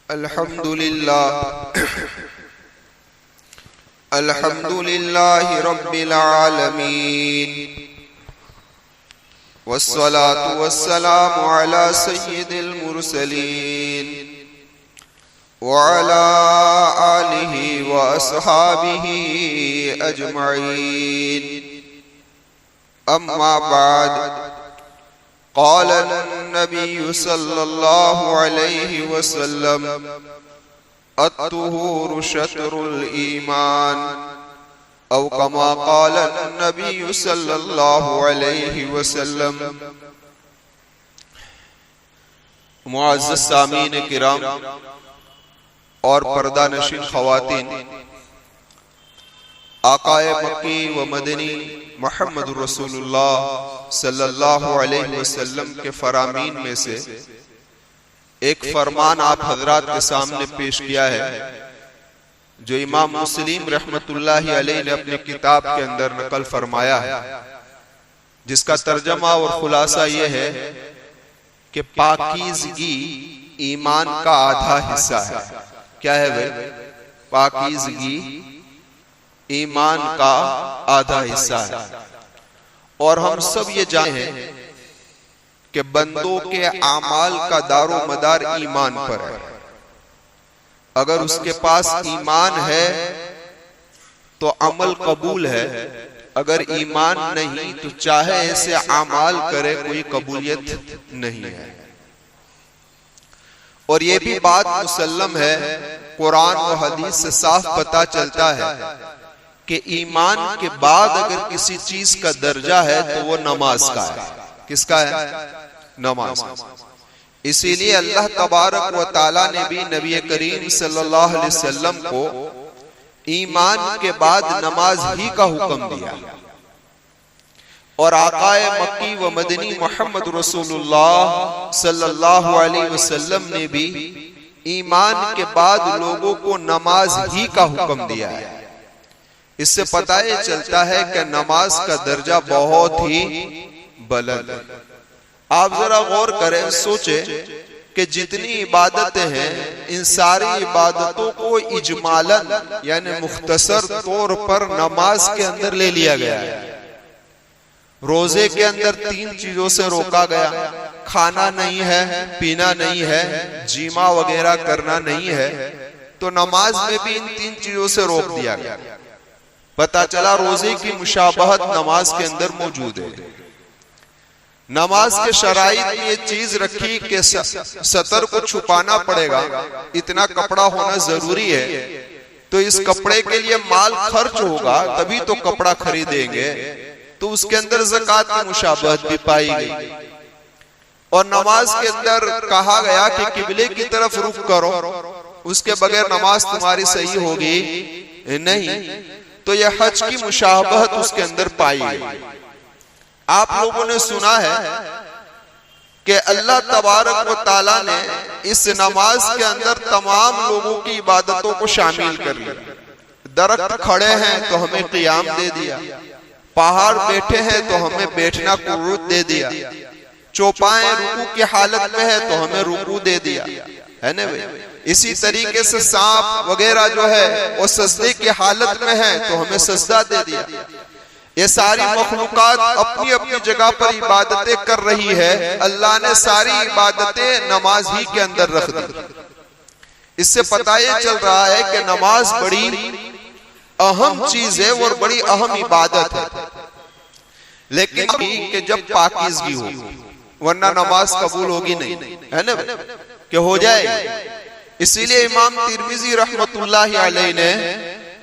अल्हम्दुलिल्लाहि रब्बिल आलमीन वस्सलातु वस्सलामु अला सय्यिदिल मुरसलीन व अला आलिहि व अस्हाबिहि अजमईन। अम्मा बाद क़ाल नबी सल्लल्लाहु अलैहि वसल्लम अत्तुहूरु शत्रुल ईमान औ कमा क़ाल नबी सल्लल्लाहु अलैहि वसल्लम। मुअज़्ज़ज़ सामीन किराम और पर्दा नशीन ख़वातीन, आकाए मक्की व मदनी मुहम्मद रसूलुल्लाह सल्लल्लाहु अलैहि वसल्लम के फरामीन में से एक फरमान आप हजरात के सामने पेश किया है, जो इमाम मुस्लिम रहमतुल्लाहि अलैहि ने अपनी किताब के अंदर नकल फरमाया है, जिसका तर्जमा और खुलासा यह है कि पाकीज़गी ईमान का आधा हिस्सा है। क्या है भाई? पाकीज़गी ईमान का आधा हिस्सा है। और हम सब ये जानते हैं कि बंदों के आमाल का दारो मदार ईमान पर है। अगर उसके पास ईमान है तो अमल कबूल है, अगर ईमान नहीं तो चाहे ऐसे आमाल करे कोई कबूलियत नहीं है। और ये भी बात मुसल्लम है, कुरान व हदीस से साफ पता चलता है कि ईमान के बाद अगर किसी चीज का दर्जा है तो वो नमाज का है। किसका है? नमाज। इसीलिए अल्लाह तबारक व ताला ने भी नबी करीम सल्लल्लाहु अलैहि वसल्लम को ईमान के बाद नमाज ही का हुक्म दिया। और आकाए मक्की व मदनी मुहम्मद रसूलुल्लाह सल्लल्लाहु अलैहि वसल्लम ने भी ईमान के बाद लोगों को नमाज ही का हुक्म दिया है। इससे पता ये चलता है कि नमाज का दर्जा बहुत ही बुलंद है। आप जरा गौर करें, सोचे कि जितनी इबादतें हैं इन सारी इबादतों को इजमालन यानी मुख्तसर तौर पर नमाज के अंदर ले लिया गया है। रोजे के अंदर 3 चीजों से रोका गया, खाना नहीं है, पीना नहीं है, जीमा वगैरह करना नहीं है। तो नमाज में भी इन 3 चीजों से रोक दिया गया। पता चला रोजे की मुशाबहत नमाज के अंदर मौजूद है। नमाज के शराइत में ये चीज रखी कि सतर को छुपाना पड़ेगा, इतना कपड़ा होना जरूरी है, तो इस कपड़े के लिए माल खर्च होगा तभी तो कपड़ा खरीदेंगे, तो उसके अंदर ज़कात की मुशाबहत भी पाई गई। और नमाज के अंदर कहा गया कि किबले की तरफ रुख करो, उसके बगैर नमाज तुम्हारी सही होगी नहीं। तो यह हज की मुशाबहत उसके अंदर पाई गई। आप लोगों ने सुना है कि अल्लाह तबारक व ताला ने इस नमाज के अंदर तमाम लोगों की इबादतों को शामिल कर लिया। दरख्त खड़े हैं तो हमें क़ियाम दे दिया, पहाड़ बैठे हैं तो हमें बैठना कुर्रत दे दिया, चौपाएं रुकू की हालत में है तो हमें रुकू दे दिया, है ना भाई? इसी तरीके से सांप वगैरह जो है वो सजदे की हालत में है तो हमें सजदा दे दिया। ये सारी मखलूकात अपनी अपनी जगह पर इबादतें कर रही है, अल्लाह ने सारी इबादतें नमाज ही के अंदर रख दी। इससे पता ये चल रहा है कि नमाज बड़ी अहम चीज है और बड़ी अहम इबादत है। लेकिन कि जब पाकीज़गी हो, वरना नमाज कबूल होगी नहीं, है ना कि हो जाएगी। इसीलिए इमाम तिर्मिज़ी रहमतुल्लाहि अलैहि ने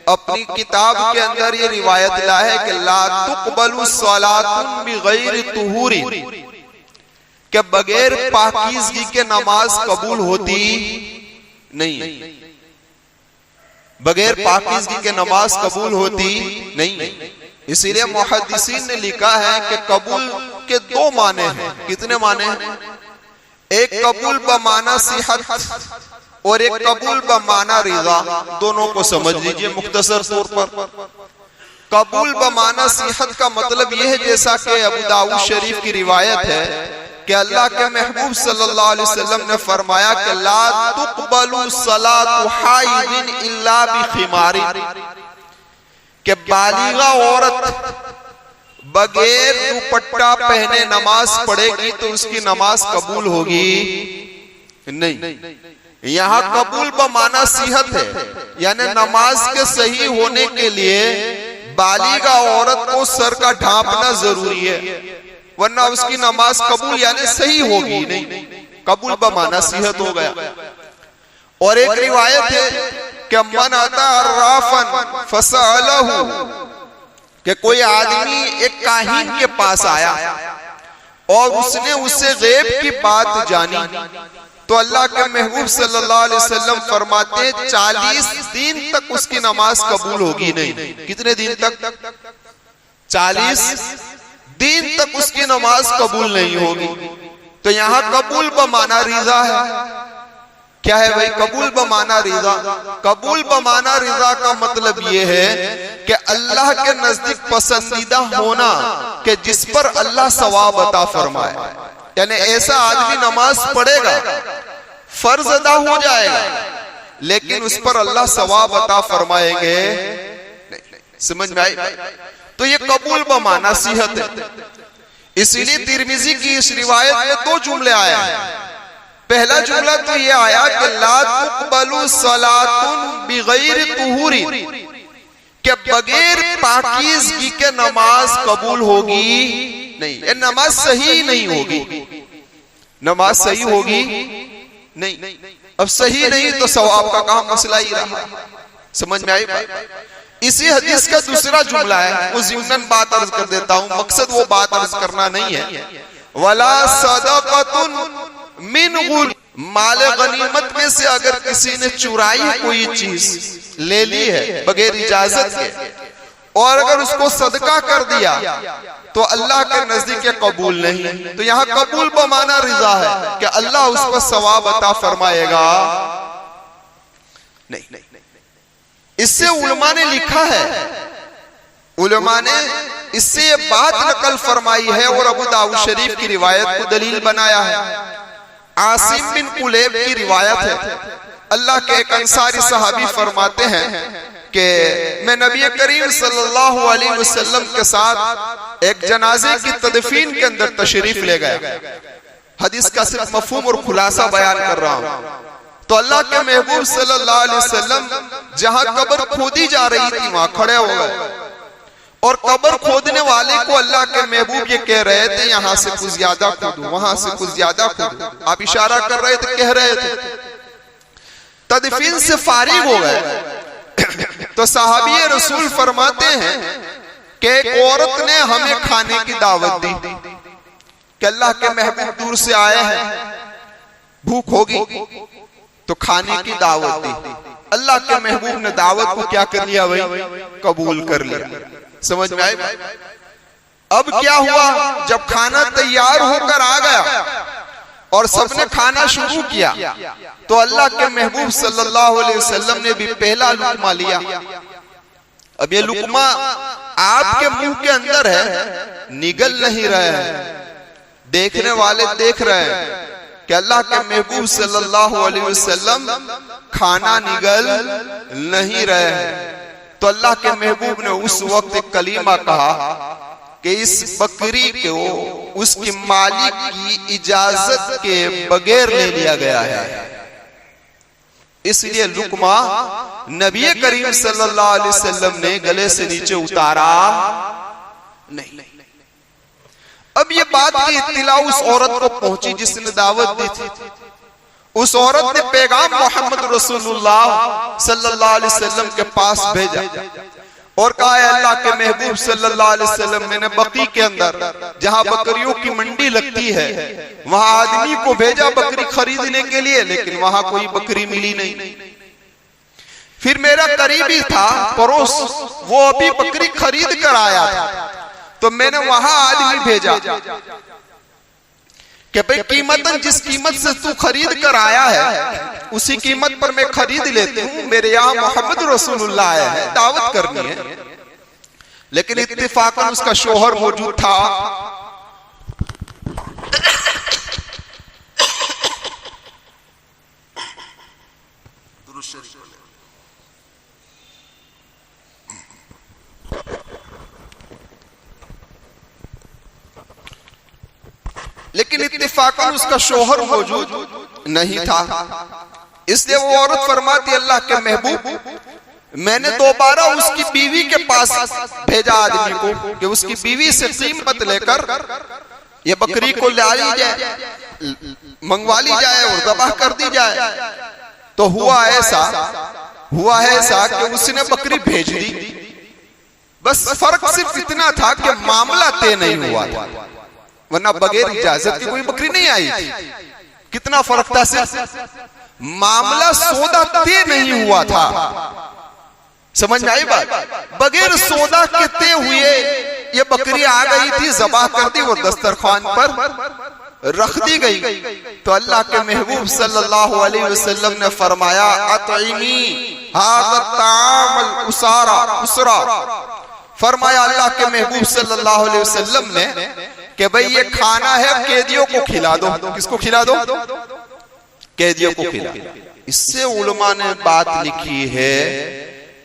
अपनी किताब के अंदर ये रिवायत ला है कि ला तुक़बलु सलातुन बिग़ैरि तुहूरी, के बगैर पाकीज़गी के नमाज कबूल होती नहीं। बगैर पाकीज़गी के नमाज कबूल होती नहीं। इसीलिए मुहद्दिसीन ने लिखा है कि कबूल के 2 माने हैं। कितने माने हैं? एक कबूल बमाना सिहत और एक कबूल बमाना रिज़ा। दोनों को समझ लीजिए मुख्तसर तौर पर। कबूल बमाना सिहत का मतलब यह है, जैसा कि अबू दाऊद शरीफ की रिवायत है कि अल्लाह के महबूब सल्लल्लाहु अलैहि वसल्लम ने फरमाया कि ला तुक़बलु सलातु हाइदिन इल्ला बिखिमारी, कि बालिगा औरत बगैर दुपट्टा पहने नमाज पढ़ेगी तो उसकी नमाज कबूल होगी नहीं। यहाँ कबूल बमाना सिहत है, यानी नमाज के सही होने के लिए बालिगा औरत को सर का ढांपना जरूरी है, वरना उसकी नमाज कबूल यानी सही होगी नहीं। कबूल बमाना सिहत हो गया। और एक रिवायत है कि मन अता अर्राफन फसअलहु, कि कोई आदमी एक काहिन के पास आया और उसने उससे गैब की बात जानी, तो अल्लाह के महबूब सल्लल्लाहु अलैहि वसल्लम फरमाते 40 दिन तक उसकी नमाज कबूल होगी नहीं। कितने दिन तक? 40 दिन तक उसकी नमाज कबूल नहीं होगी। तो यहाँ कबूल बमाना रिजा है। क्या है भाई? कबूल बमाना रिजा। कबूल बमाना रिजा का मतलब ये है कि अल्लाह के नजदीक पसंदीदा होना, कि जिस पर अल्लाह सवाब अता फरमाए। यानी ऐसा आदमी नमाज पढ़ेगा, फर्ज अदा हो जाएगा, लेकिन उस पर अल्लाह सवाब अता फरमाएंगे नहीं। समझ में आई? तो ये कबूल बमाना सिहत है। इसीलिए तिरमिजी की इस रिवायत में 2 जुमले आए हैं। पहला जुमला तो ये आया कि ला तुक़बलु सलातुन बिगैर तुहूरी, कि बगैर पाकीज़गी के नमाज कबूल होगी नहीं। ये नमाज सही नहीं होगी। नमाज सही होगी नहीं। अब सही नहीं तो सवाब का कहां मसला ही रहा। समझ में आई बात? इसी हदीस का दूसरा जुमला है, वो ज़िम्नन बात अर्ज कर देता हूं, मकसद वो बात अर्ज करना नहीं है। वला सदक़तुन मिन गुल, माल गनीमत में से अगर किसी ने चुराई कोई चीज ले ली है बगैर इजाजत के, और अगर उसको सदका कर दिया तो अल्लाह के नजदीक ये कबूल नहीं। तो यहाँ कबूल बमाना रिजा है कि अल्लाह उस पर सवाब अता फरमाएगा नहीं। इससे उलमा ने लिखा है, उलमा ने इससे ये बात नकल फरमाई है और अबू दाऊद शरीफ की रिवायत को दलील बनाया है। आसिम बिन कुलैब की रिवायत है। अल्लाह के एक अंसारी सहाबी फरमाते हैं कि मैं नबी करीम सल्लल्लाहु अलैहि वसल्लम के साथ एक जनाजे की तदफीन के अंदर तशरीफ ले गया। हदीस का सिर्फ मफहूम और खुलासा बयान कर रहा हूं। तो अल्लाह के महबूब सल्लल्लाहु अलैहि वसल्लम जहां कब्र खोदी जा रही थी वहां खड़े हो गए, और कब्र खोदने वाले को अल्लाह के महबूब ये कह रहे थे यहाँ से कुछ ज्यादा खोदो, वहां से कुछ ज्यादा खोदो। आप इशारा कर रहे थे, कह रहे थे। तदफीन से फारिग हो गए तो साहबी रसूल फरमाते हैं कि एक औरत ने हमें खाने की दावत दी कि अल्लाह के महबूब दूर से आए हैं, भूख होगी, तो खाने की दावत दी। अल्लाह के महबूब ने दावत को क्या कर लिया भाई? कबूल कर लिया। समझ में आई? अब क्या हुआ? जब खाना तैयार होकर आ गया और सबने खाना शुरू किया, तो अल्लाह के महबूब सल्लल्लाहु अलैहि वसल्लम ने भी पहला लुकमा लिया। अब ये लुकमा आपके मुंह के अंदर है, निगल नहीं रहे हैं। देखने वाले देख रहे हैं कि अल्लाह के महबूब सल्लल्लाहु अलैहि वसल्लम खाना निगल नहीं रहे हैं। तो अल्लाह के महबूब ने उस वक्त एक कलीमा कहा कि इस बकरी को उसके मालिक की इजाजत के बगैर ले लिया गया है, इसलिए लुकमा नबी करीम सल्लल्लाहु अलैहि वसल्लम ने गले से नीचे उतारा नहीं। अब ये बात की इत्तिला उस औरत को पहुंची जिसने दावत दी थी। उस औरत ने पैगाम मोहम्मद रसूलुल्लाह सल्लल्लाहु अलैहि वसल्लम के पास भेजा और कहा, अल्लाह के महबूब सल्लल्लाहु अलैहि वसल्लम, मैंने बकी के अंदर जहां बकरियों की मंडी लगती है वहां आदमी को भेजा बकरी खरीदने के लिए, लेकिन वहां कोई बकरी मिली नहीं। फिर मेरा करीबी था पड़ोस, वो अभी बकरी खरीद कर आया था, तो मैंने वहां आदमी भेजा कि भाई कीमतन जिस कीमत से तू खरीद कर आया है उसी कीमत पर मैं खरीद लेती हूँ। मेरे यहाँ मोहम्मद रसूलुल्लाह आए हैं, दावत करनी है। लेकिन इत्तेफाकन उसका शोहर मौजूद था दुरूद शरीफ पढ़ें। लेकिन इत्तेफाकन उसका शोहर मौजूद नहीं था, इसलिए वो औरत फरमाती अल्लाह के महबूब, मैंने दोबारा उसकी बीवी के पास भेजा आदमी को कि उसकी बीवी से कीमत लेकर ये बकरी को ला ली जाए, मंगवा ली जाए और दबाह कर दी जाए। तो हुआ ऐसा कि उसने बकरी भेज दी। बस फर्क सिर्फ इतना था कि मामला तय नहीं हुआ था, वरना बगैर इजाजत की कोई बकरी नहीं आई थी। कितना फर्क था, सिर्फ मामला सौदा तय नहीं हुआ था। समझ में आई बात? बगैर सौदा के तय हुए ये बकरी आ गई थी, ज़बाह कर दी और दस्तरखान पर रख दी गई। तो अल्लाह के महबूब सल्लल्लाहु अलैहि वसल्लम ने फरमाया अतईमी हाज़ा तामल उसरा। फरमाया अल्लाह के महबूब सल्लल्लाहु अलैहि वसल्लम ने कि भाई ये खाना है, कैदियों को खिला दो। किसको खिला दो? कैदियों को खिला। इससे उलमा ने बात लिखी है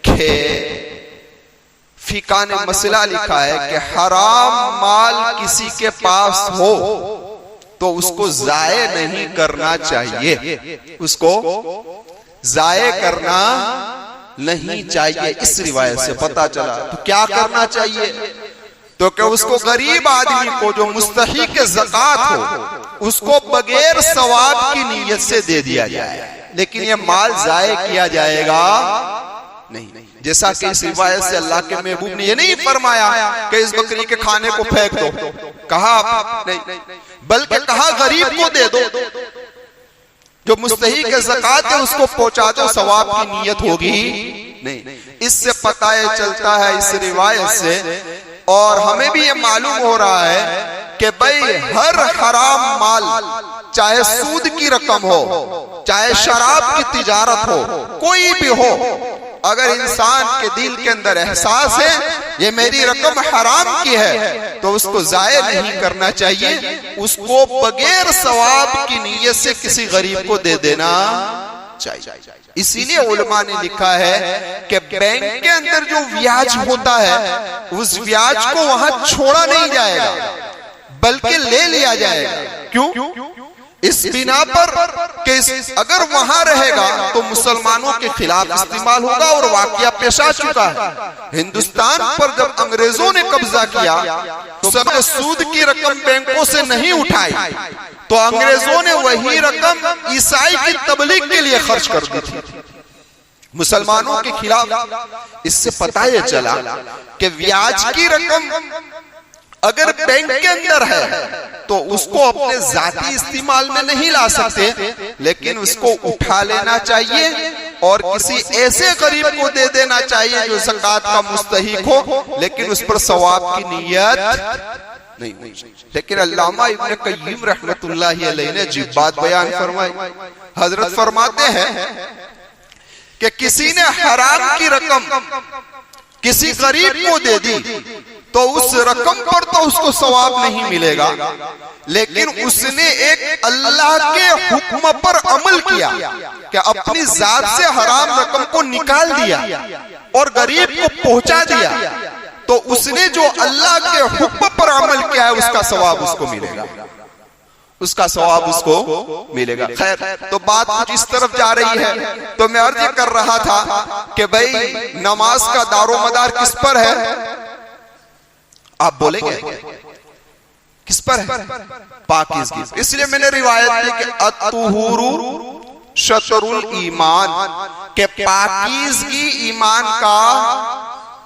कि फिका ने मसला लिखा है कि हराम माल किसी के पास हो तो उसको जाये नहीं करना चाहिए, उसको जाये करना नहीं चाहिए। इस रिवायत से पता चला तो क्या करना चाहिए? तो क्या उसको गरीब आदमी को जो मुस्तहिक ज़कात हो उसको बगैर सवाब की नीयत से दे दिया जाए, लेकिन ये माल जाये किया जाएगा नहीं। जैसा कि इस रिवायत से अल्लाह के महबूब ने ये नहीं फरमाया कि इस बकरी के खाने को फेंक दो, कहा नहीं, बल्कि कहा गरीब को दे दो, जो मुस्तहिक ज़कात है उसको पहुंचा दो, सवाब की नीयत होगी नहीं। इससे पता चलता है इस रिवायत से, और हमें भी ये मालूम हो रहा है कि भाई हर हराम माल, चाहे सूद की रकम हो, चाहे शराब की तिजारत हो, कोई भी हो, अगर इंसान के दिल के अंदर एहसास है ये मेरी रकम हराम की है तो उसको जाये नहीं करना चाहिए, उसको बगैर सवाब की नीयत से किसी गरीब को दे देना चाहिए। इसीलिए उलमा ने लिखा है कि बैंक के अंदर जो ब्याज होता है उस ब्याज को वहां छोड़ा नहीं जाएगा बल्कि ले लिया जाएगा। क्यों? इस बिना पर कि अगर वहां रहेगा तो मुसलमानों के खिलाफ इस्तेमाल होगा, और वाकया पेश आ चुका है। हिंदुस्तान पर जब अंग्रेजों ने कब्जा किया तो सबने सूद की रकम बैंकों से नहीं उठाई, तो अंग्रेजों ने वही रकम ईसाई की तबलीग के लिए खर्च कर दी थी मुसलमानों के खिलाफ। इससे पता ये चला कि ब्याज की रकम अगर बैंक के अंदर है तो उसको अपने जाती इस्तेमाल में नहीं ला सकते, लेकिन उसको उठा लेना चाहिए और किसी ऐसे गरीब को दे देना चाहिए जो ज़कात का मुस्तहिक हो, लेकिन उस पर सवाब की नियत नहीं। लेकिन अल्लामा इब्न क़य्यिम रहमतुल्लाहि अलैहि ने अजीब बात बयान फरमाई। हजरत फरमाते हैं कि किसी ने हराम की रकम किसी गरीब को दे दी तो उस रकम पर तो उसको सवाब नहीं मिलेगा, लेकिन उसने एक अल्लाह के हुक्म पर अमल किया कि अपनी जात से हराम रकम को निकाल दिया और गरीब को पहुंचा दिया, तो उसने जो अल्लाह के हुक्म पर अमल किया है उसका सवाब उसको मिलेगा, उसका सवाब उसको मिलेगा। खैर, तो बात कुछ इस तरफ जा रही है। तो मैं अर्ज कर रहा था कि भाई नमाज का दारोमदार किस पर है? आप बोलेंगे किस पर है? पाकीज़गी। इसलिए मैंने रिवायत की कि अत्तुहुरु शतरुल ईमान, के पाकीज़गी ईमान का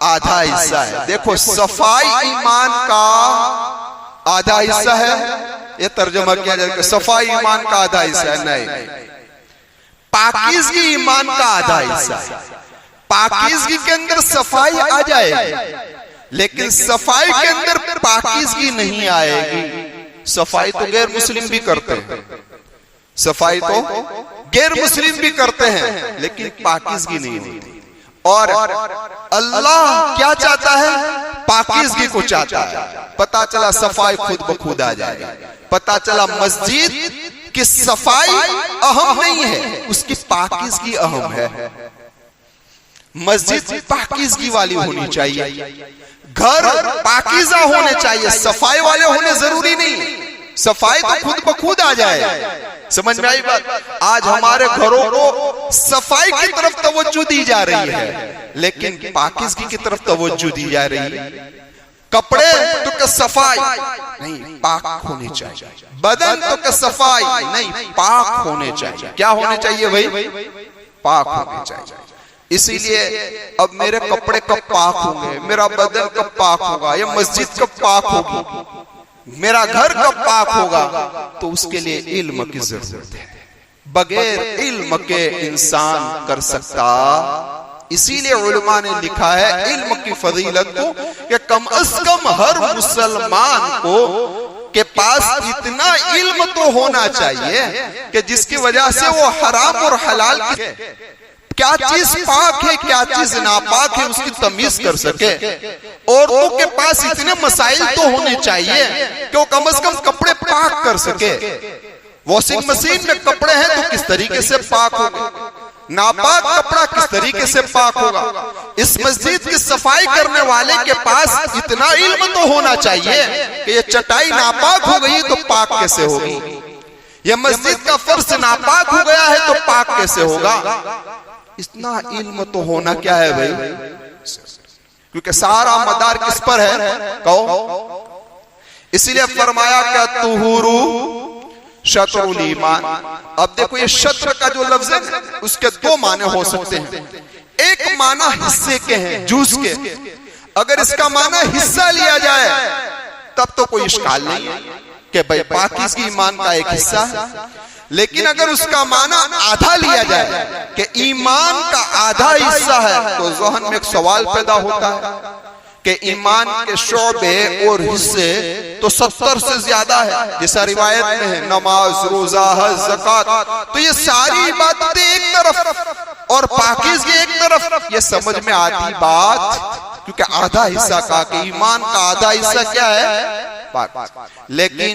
आधा हिस्सा है। देखो, सफाई ईमान का आधा हिस्सा है, ये तर्जुमा किया जाए सफाई ईमान का आधा हिस्सा है। नहीं, पाकीज़गी ईमान का आधा हिस्सा है। पाकीज़गी के अंदर सफाई आ जाएगी, लेकिन सफाई के अंदर पाकीज़गी नहीं आएगी। सफाई तो गैर मुस्लिम भी करते हैं, सफाई तो गैर मुस्लिम भी करते हैं, लेकिन पाकीज़गी नहीं होती। और अल्लाह क्या चाहता है? पाकीज़गी को चाहता है। पता चला सफाई खुद ब खुद आ जाएगा। पता चला मस्जिद कि सफाई अहम नहीं है, उसकी पाकीज़गी अहम है। मस्जिद पाकीज़गी वाली होनी चाहिए, घर पाकीज़ा होने चाहिए, सफाई वाले होने जरूरी नहीं। सफाई तो खुद ब खुद आ जाए। समझ में आई बात? आज हमारे घरों को सफाई की तरफ तवज्जो दी जा रही है, लेकिन पाकीज़गी की तरफ तवज्जो दी जा रही है। कपड़े तो क्या सफाई नहीं, पाक होने चाहिए। बदन तो क्या सफाई नहीं, पाक होने चाहिए। क्या होने चाहिए भाई? पाक होने चाहिए। इसीलिए अब मेरे कपड़े कब पाक होंगे, मेरा बदन कब पाक होगा, या मस्जिद कब पाक होगी, मेरा घर कब पाक होगा? तो उसके लिए इल्म की जरूरत है। बगैर इल्म के इंसान कर सकता। इसीलिए उलमा ने लिखा है इल्म की फजीलत को कि कम अज कम हर मुसलमान को के पास इतना इल्म तो होना चाहिए कि जिसकी वजह से वो हराम और हलाल की क्या चीज पाक है क्या चीज नापाक है उसकी तमीज कर सके। औरतों के पास इतने मसाइल तो होने चाहिए कि वो कम से कम कपड़े पाक कर सके। वॉशिंग मशीन में कपड़े हैं तो किस तरीके से पाक होगा, नापाक कपड़ा किस तरीके से पाक होगा। इस मस्जिद की सफाई करने वाले के पास इतना इल्म तो होना चाहिए कि ये चटाई नापाक हो गई तो पाक कैसे होगी, यह मस्जिद का फर्श नापाक हो गया है तो पाक कैसे होगा। इतना इल्म तो होना क्या है भाई, क्योंकि सारा मदार किस पर है, कहो। इसीलिए फरमाया क्या तुहुरू शत्रुल ईमान। अब देखो ये शत्र का जो लफ्ज है उसके दो माने हो सकते हैं। एक माना हिस्से के हैं, जूस के। अगर इसका माना हिस्सा लिया जाए तब तो कोई इश्काल नहीं है कि भाई पाकीज़गी ईमान का एक हिस्सा है। लेकिन अगर उसका माना आधा लिया जाए कि ईमान का आधा हिस्सा है तो ज़हन में एक सवाल पैदा होता है कि ईमान के शोबे और हिस्से तो 70 से ज्यादा है, जैसा रिवायत में है नमाज, रोजा, हज, ज़कात। तो ये सारी इबादतें एक तरफ और पाकीज़गी एक तरफ, ये समझ में आती बात, क्योंकि आधा हिस्सा का कि ईमान का आधा हिस्सा क्या है, पाक। लेकिन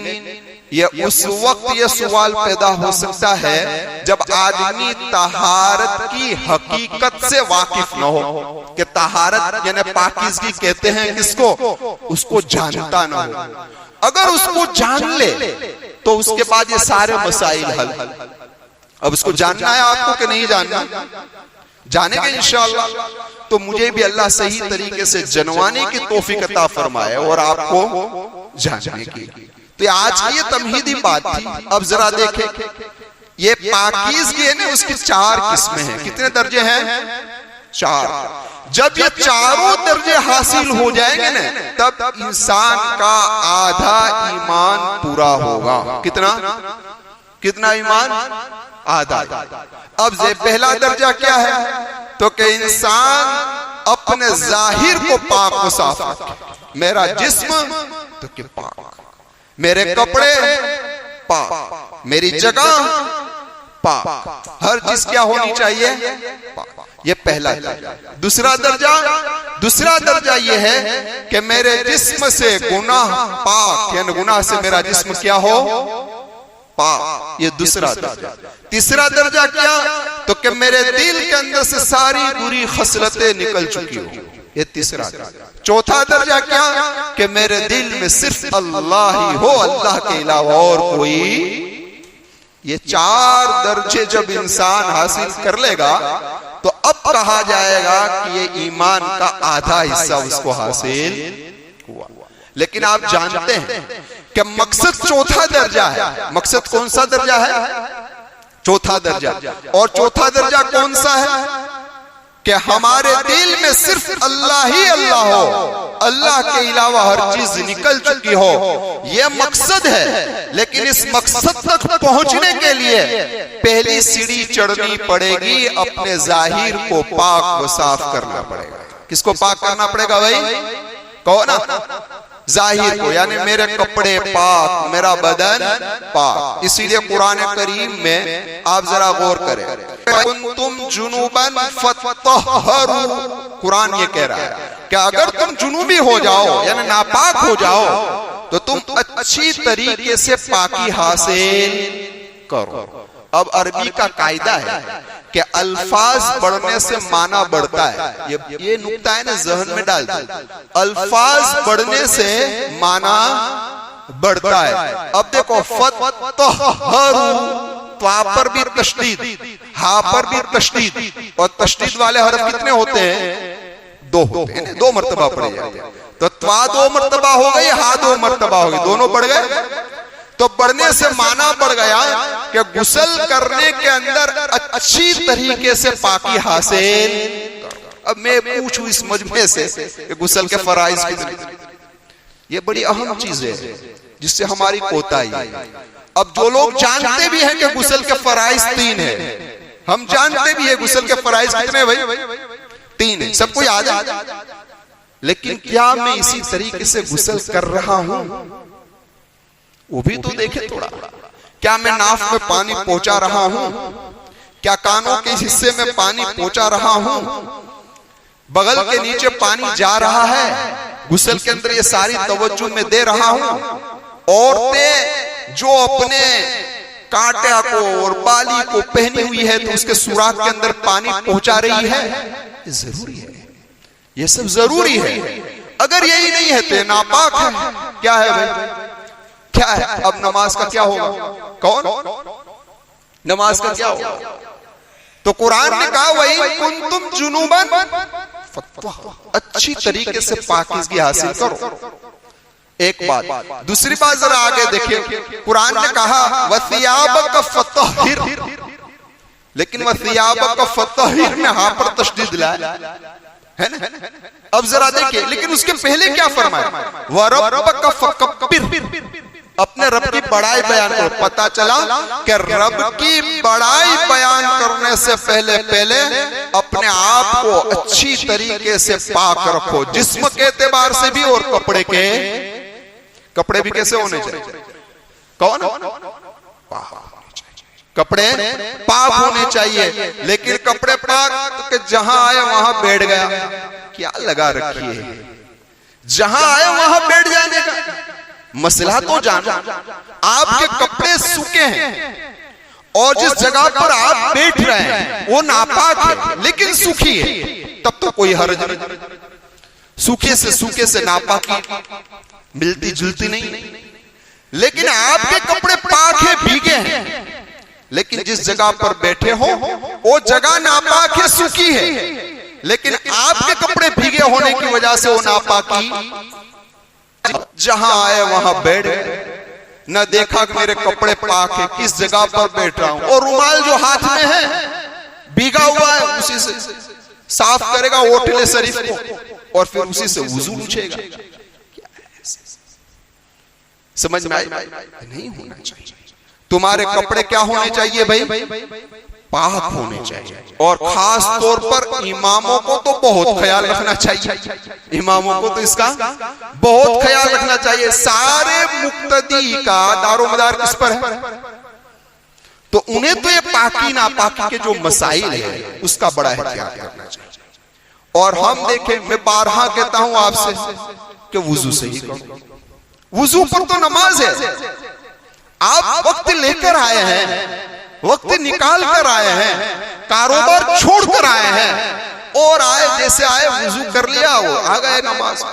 ये उस वक्त ये सवाल पैदा हो सकता है जब आदमी तहारत की हकीकत से वाकिफ न हो कि तहारत यानी पाकीज़गी कहते हैं किसको, उसको जानता न हो। अगर उसको जान ले तो उसके बाद ये सारे मसाइल हल। अब उसको जानना है आपको कि नहीं जानना, जानेंगे इंशाअल्लाह। तो मुझे भी अल्लाह सही तरीके से जनवाने की तौफीक अता फरमाए और आपको जानने की। तो आज की ये तमहीदी बात थी। अब जरा देखें ये पाकीज़गी है ना, उसकी 4 किस्में हैं। कितने दर्जे हैं? 4। जब ये चारों दर्जे हासिल हो जाएंगे ना तब इंसान का आधा ईमान पूरा होगा। कितना कितना ईमान? आधा। अब ये पहला दर्जा क्या है, तो कि इंसान अपने जाहिर को पाक व साफ रखे। मेरा जिस्म तो कि पाक, मेरे कपड़े पाक, मेरी जगह पाक, हर चीज क्या होनी चाहिए, पाक। ये पहला दर्जा। दूसरा दर्जा ये है कि मेरे जिस्म से गुनाह पाक, यानी गुनाह से मेरा जिस्म क्या हो, पाक। ये दूसरा दर्जा। तीसरा दर्जा क्या, तो कि मेरे दिल के अंदर से सारी बुरी खसलतें निकल चुकी हो। ये तीसरा दर्जा। चौथा दर्जा क्या, कि मेरे दिल में सिर्फ अल्लाह ही हो, अल्लाह के अलावा और कोई। ये 4 दर्जे जब इंसान हासिल कर लेगा तो अब कहा जाएगा कि ये ईमान का आधा हिस्सा उसको हासिल हुआ। लेकिन आप जानते हैं कि मकसद चौथा दर्जा है। मकसद कौन सा दर्जा है? चौथा दर्जा। और चौथा दर्जा कौन सा है, कि हमारे दिल में सिर्फ अल्लाह ही अल्लाह हो, अल्लाह के अलावा हर चीज निकल चुकी हो। यह मकसद है। लेकिन इस मकसद तक पहुंचने के लिए पहली सीढ़ी चढ़नी पड़ेगी, अपने जाहिर को पाक व साफ करना पड़ेगा। किसको पाक करना पड़ेगा भाई, कहो ना, जाहिर को, यानी मेरे कपड़े पाक, मेरा बदन पाक। इसीलिए कुरान करीम में आप जरा गौर करें, तुम जुनूबन फतहरू, कुरान ये कह रहा है कि अगर तुम जुनूबी हो जाओ यानी नापाक हो जाओ तो तुम अच्छी तरीके से पाकी हासिल करो। अब अरबी का कायदा है कि अल्फाज बढ़ने से माना बढ़ता है। ये नुक्ता है ना, जहन में डाल दो। अल्फाज बढ़ने से माना बढ़ता है। अब देखो फतहरू, त्वा पर भी तशदीद, हा पर भी तशदीद, और तशदीद वाले हरफ कितने होते हैं? 2 होते हैं, 2 मर्तबा पढ़े जाते हैं। तो त्वा 2 मर्तबा हो गई, हा 2 मर्तबा हो गई, दोनों बढ़ गए। तो बढ़ने से माना बढ़ गया कि गुस्ल करने के अंदर अच्छी तरीके से पाकी हासिल। अब मैं पूछूं इस मजमे से कि गुस्ल के फराइज कितने? ये बड़ी अहम चीज है जिससे हमारी कोताही है। अब जो लोग जानते भी हैं कि गुस्ल के फराइज 3 है, हम जानते भी है गुस्ल के फराइज कितने भाई? 3 है, सबको याद है। लेकिन क्या मैं इसी तरीके से गुस्ल कर रहा हूं? वो भी तो देखे थोड़ा। क्या मैं नाफ में पानी पहुंचा रहा हूं? क्या कानों के हिस्से में पानी पहुंचा रहा हूं? बगल के नीचे पानी जा रहा है? गुस्ल के अंदर ये सारी तवज्जो में दे रहा हूं। औरतें जो अपने कांटे को और बाली को पहनी हुई है तो उसके सुराख के अंदर पानी पहुंचा रही है, ये जरूरी है, ये सब जरूरी है। अगर यही नहीं है तो नापाक है। क्या है भाई? क्या है? अब नमाज का क्या होगा? कौन नमाज का क्या होगा? तो कुरान ने कहा वही कुंतुम जुनूबन, अच्छी तरीके से पाकीज़गी हासिल करो। एक बात। दूसरी बात जरा आगे देखिए, कुरान ने कहा वसियाबक फतहिर, लेकिन वसियाबक फतहिर में हां पर तशदीद लाया है ना। अब जरा देखिए, लेकिन उसके पहले क्या फरमाया? वरब्बक फकब्बिर, अपने रब की बड़ाई बयान करो। पता चला कि रब की बड़ाई बयान करने से पहले पहले अपने आप को अच्छी तरीके से पाक रखो, जिस्म के एतबार से भी और कपड़े भी कैसे होने चाहिए? कौन? कपड़े पाक होने चाहिए। लेकिन कपड़े पाक के जहां आए वहां बैठ गया, क्या लगा रखी है? जहां आए वहां बैठ जाने का मसला तो जानो। आपके कपड़े सूखे हैं और जिस जगह पर आप बैठ रहे हैं वो नापाक है लेकिन सूखी है, तब तो कोई हर्ज नहीं। सूखे से नापाकी मिलती जुलती नहीं। लेकिन आपके कपड़े पाक है, भीगे हैं, लेकिन जिस जगह पर बैठे हो वो जगह नापाक है, सूखी है, लेकिन आपके कपड़े भीगे होने की वजह से वो नापाकी जहां आए वहां बैठ गए। न देखा कि मेरे कपड़े पाक है, किस जगह पर बैठ रहा हूं। और रुमाल जो हाथ में है भीगा हुआ है, उसी से साफ करेगा ओटले शरीफ को और फिर उसी से वुजू पूछेगा। समझ में आई? नहीं होना चाहिए। तुम्हारे कपड़े क्या होने चाहिए भाई? पाक होने चाहिए। और खास तौर पर इमामों को तो बहुत ख्याल रखना चाहिए। इमामों को तो इसका बहुत ख्याल रखना चाहिए। सारे मुक्तदी का दारोमदार किस पर है? तो उन्हें तो ये पाकी नापाकी के जो मसाइल है उसका बड़ा एहतियात करना चाहिए। और हम देखें, मैं बारहा कहता हूं आपसे कि वुजू से ही करो। वुजू पर तो नमाज है। आप वक्त लेकर आए हैं, वक्त निकाल कर आए हैं, कारोबार छोड़ कर आए हैं और आए जैसे आए वुजू कर लिया, वो आ गए नमाज।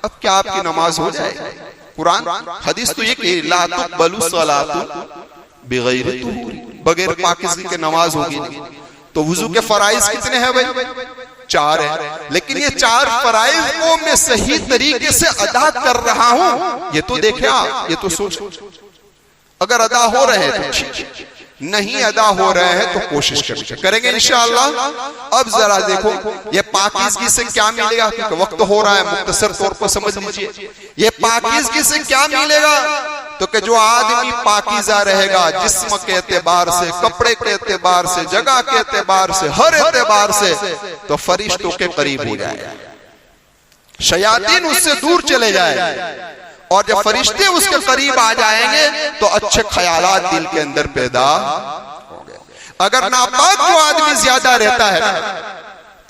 अब क्या आपकी नमाज हो जाएगी? कुरान हदीस तो ये कि ला तुक़बलु सलातु बिगैरि तुहूर, बगैर पाकीज़गी के नमाज होगी नहीं। तो वुजू के फराइज कितने हैं भाई? 4 है। लेकिन ये 4 फराइज को मैं सही तरीके से अदा कर रहा हूं, ये तो देखें आप, ये तो सोच। अगर अदा हो रहे हैं तो ठीक, नहीं अदा हो रहे हैं तो कोशिश करेंगे इंशाअल्लाह। अब जरा देखो ये पाकीज़गी से क्या मिलेगा, क्योंकि वक्त हो रहा है, मुख्तसर तौर पर समझ लीजिए। ये पाकीज़गी से क्या मिलेगा? तो कि जो आदमी पाकीज़ा रहेगा जिस्म के एतबार से, कपड़े के एतबार से, जगह के एतबार से, हर एतबार से, तो फरिश्तों के करीब हो जाएगा, शयातीन उससे दूर चले जाए। और जब फरिश्ते उसके करीब आ जाएंगे तो अच्छे ख्यालात दिल के अंदर पैदा हो गए। अगर नापाक जो आदमी ज्यादा रहता है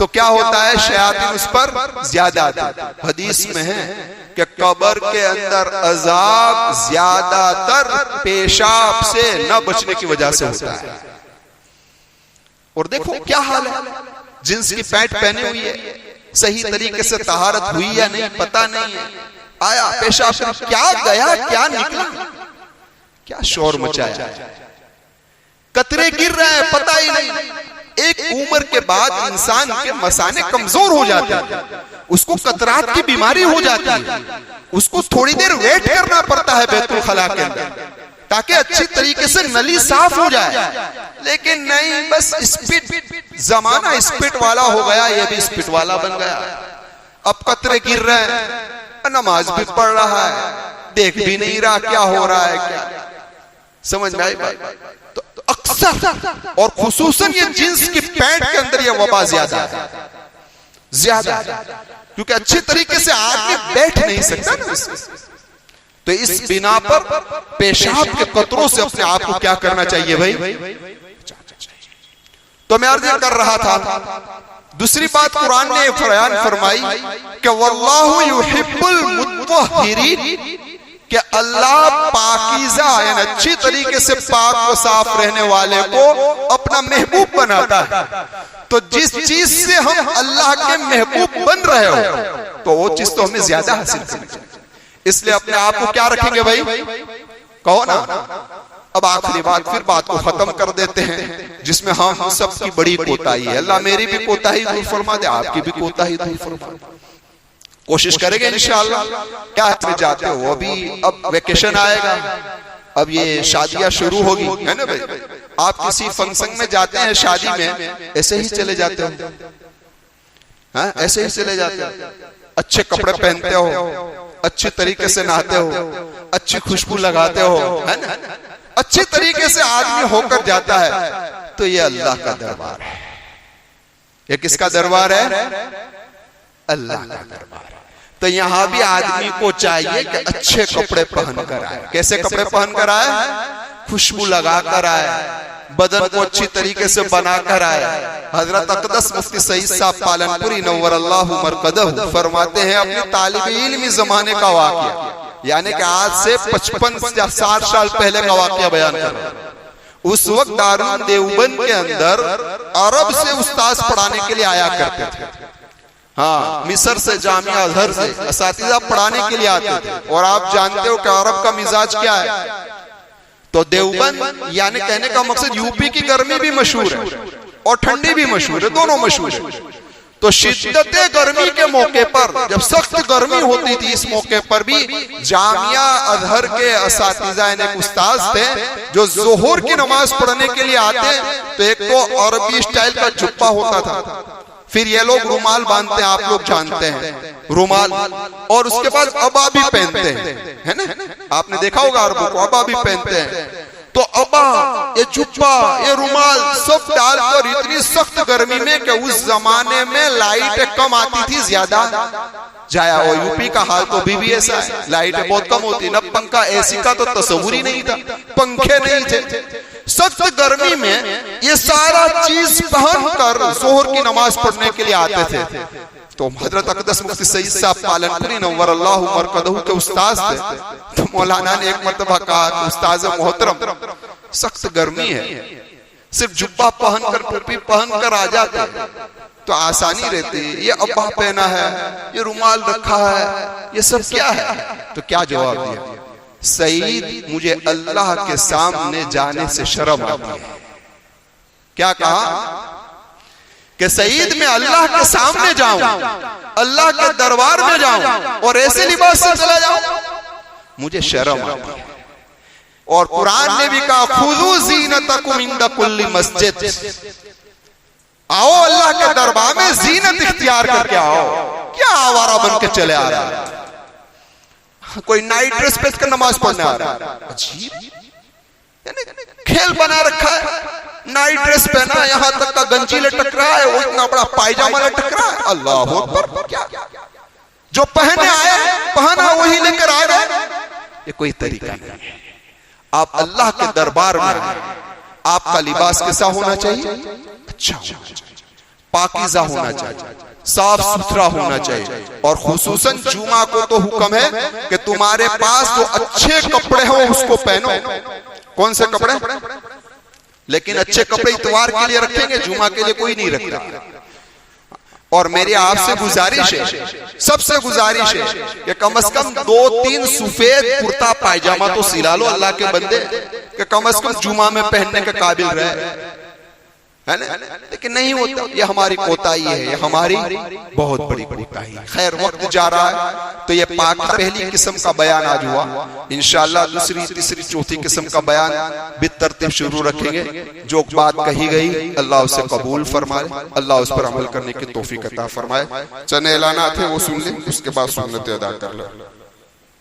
तो क्या होता है, शयातीन उस पर ज्यादा आते हैं। हदीस में है कि कब्र के अंदर अजाब ज्यादातर पेशाब से न बचने की वजह से होता है। और देखो क्या हाल है, जिन्स की पैंट पहनी हुई है, सही तरीके से तहारत हुई या नहीं पता नहीं है, आया पेशाब, क्या गया क्या निकला, क्या शोर मचाया, कतरे गिर रहे हैं पता ही नहीं। एक उम्र के बाद इंसान के मसाने कमजोर हो जाते हैं, उसको कतरात की बीमारी हो जाती है, उसको थोड़ी देर वेट करना पड़ता है बैतुल खला के अंदर ताकि अच्छी तरीके से नली साफ हो जाए। लेकिन नहीं, बस स्पिट, जमाना स्पिट वाला हो गया, ये भी स्पिट वाला बन गया। अब कतरे गिर रहे हैं, नमाज भी पढ़ रहा है, देख भी नहीं रहा क्या हो रहा है, क्या समझ में आई बात? तो अक्सर और खुसूसन ये जींस की पैंट के अंदर ये वबा ज्यादा है, क्योंकि अच्छे तरीके से आदमी बैठ नहीं सकता ना। तो इस बिना पर पेशाब के कतरों से अपने आप को क्या करना चाहिए भाई? तो मैं अर्ज कर रहा था, दूसरी बात कुरान ने बयान फरमाई कि वल्लाहु युहिब्बुल मुत्तहिरीन, कि अल्लाह पाकीज़ा यानी अच्छी तरीके से पाक व साफ रहने वाले को अपना महबूब बनाता है। तो जिस चीज से हम अल्लाह के महबूब बन रहे हो तो वो चीज तो हमें ज्यादा हासिल करनी चाहिए। इसलिए अपने आप को क्या रखेंगे भाई? कहो ना। अब आखिरी बात, फिर बात को खत्म कर देते हैं, जिसमें हम सबकी बड़ी कोताही है। अल्लाह मेरी भी कोताही दूर फरमा दे, आपकी भी कोताही दूर फरमा दे। कोशिश करेंगे इंशाअल्लाह। क्या में जाते हो? अभी अब वेकेशन आएगा, अब ये शादियां शुरू होगी, है ना भाई? आप किसी फंक्शन में जाते हैं, शादी में, ऐसे ही चले जाते हो, हाँ ऐसे ही चले जाते हो, अच्छे कपड़े पहनते हो, अच्छे तरीके से नहाते हो, अच्छी खुशबू लगाते हो, है ना, अच्छे तरीके से आदमी होकर जाता है। तो ये अल्लाह का दरबार है। ये किसका दरबार है? अल्लाह का दरबार। तो यहाँ भी आदमी को चाहिए कि अच्छे कपड़े पहनकर आए। कैसे कपड़े पहनकर आए? खुशबू लगाकर आए, बदन को अच्छी तरीके से बनाकर आए। हजरत अक़दस मुफ्ती सईद साहब पालनपुरी नव्वरल्लाहु मरकदहु फरमाते हैं, अपने तालिब इल्मी जमाने का वाक़या, यानी कि आज से 55 या 60 साल पहले का वाक़या बयान कर रहा हूं। उस वक्त दारुल देवबंद के अंदर अरब से उस्ताद पढ़ाने के लिए आया करते थे। हाँ, मिस्र से, जामिया अज़हर से असातिज़ा पढ़ाने के लिए आते थे। और आप जानते हो कि अरब का मिजाज क्या है। तो देवबंद यानी कहने का मकसद, यूपी की गर्मी भी मशहूर है और ठंडी भी मशहूर है, दोनों मशहूर है। तो शिद्दते गर्मी के मौके पर, जब सख्त गर्मी होती थी, इस मौके पर भी जामिया अज़हर के असातिज़ा यानी उस्ताद थे जो ज़ोहर की नमाज पढ़ने के लिए आते। तो एक तो अरबी स्टाइल का जुब्बा होता था, फिर ये लोग रुमाल बांधते हैं, आप लोग जानते हैं रुमाल, और उसके बाद अबा भी पहनते हैं, है ना, आपने देखा होगा अरबों को अबा भी पहनते हैं। तो अबा, ये जुब्बा, ये रुमाल सब डालकर इतनी सख्त गर्मी में कि उस जमाने में लाइट कम आती थी, ज्यादा जाया। और यूपी का हाल तो भी ऐसा है, लाइट बहुत कम होती, न पंखा एसी का तो तस्वुर ही नहीं था, पंखे नहीं थे। सख्त गर्मी में ये सारा चीज पहनकर जोहर की नमाज पढ़ने के लिए आते थे। तो हजरत अक़दस मुफ्ती सईद साहब पालनपुरी नव्वरल्लाहु मरकदहु के उस्ताद थे। तो मौलाना ने एक मरतबा कहा, उस्ताद मोहतरम, सख्त गर्मी है, सिर्फ जुब्बा पहनकर, टोपी पहनकर आ जाते तो आसानी रहती। ये अब्बा पहना है, ये रुमाल रखा है, ये सब क्या है? तो क्या जवाब दिया? सईद, मुझे अल्लाह के सामने जाने से शर्म आती है। क्या कहा? कि सईद मैं अल्लाह के सामने जाऊं, अल्लाह के दरबार में जाऊं और ऐसे लिबास से चला जाऊं, मुझे शर्म आती है। और कुरान ने भी कहा, खुज़ू ज़ीनतकुम इंद कुल्ली मस्जिद, आओ अल्लाह के दरबार में जीनत इख्तियार करके आओ। क्या आवारा बन के चले आ रहा है? कोई नाइट ड्रेस पहन कर नमाज पढ़ने आ रहा है, अजीब, खेल बना रखा है। नाइट ड्रेस पहना, यहां तक का गंजी लटक रहा है, वो इतना बड़ा पायजामा लटक रहा है। अल्लाह अकबर, क्या जो पहने आए पहना वही लेकर आ गए। ये कोई तरीका नहीं है। आप अल्लाह के दरबार में, आपका लिबास कैसा होना चाहिए? अच्छा होना चाहिए। पाकीज़ा होना चाहिए, साफ सुथरा होना चाहिए। और खुसूसन जुमा को तो हुक्म है कि तुम्हारे पास जो अच्छे कपड़े हो उसको पहनो। कौन से कपड़े? लेकिन अच्छे कपड़े इतवार के लिए रखेंगे, जुमा के लिए कोई नहीं रखता। और मेरी आपसे गुजारिश है, सबसे गुजारिश है कि कम से कम 2-3 सफेद कुर्ता पायजामा तो सिला लो अल्लाह के बंदे, कि कम से कम जुमा में पहनने के काबिल रहे, है ना। लेकिन नहीं होता, ये हमारी कोताही है, ये हमारी बहुत बड़ी कोताही है। खैर, वक्त जा रहा है, तो ये पाक पहली किस्म का बयान आज हुआ। इंशाअल्लाह दूसरी, तीसरी, चौथी किस्म का बयान बितरतीब शुरू रखेंगे। जो बात कही गई अल्लाह उसे कबूल फरमाए, अल्लाह उस पर अमल करने की तौफीक अता फरमाए। चने ऐलानात है वो सुन लें, उसके बाद सुन्नत अदा कर लें।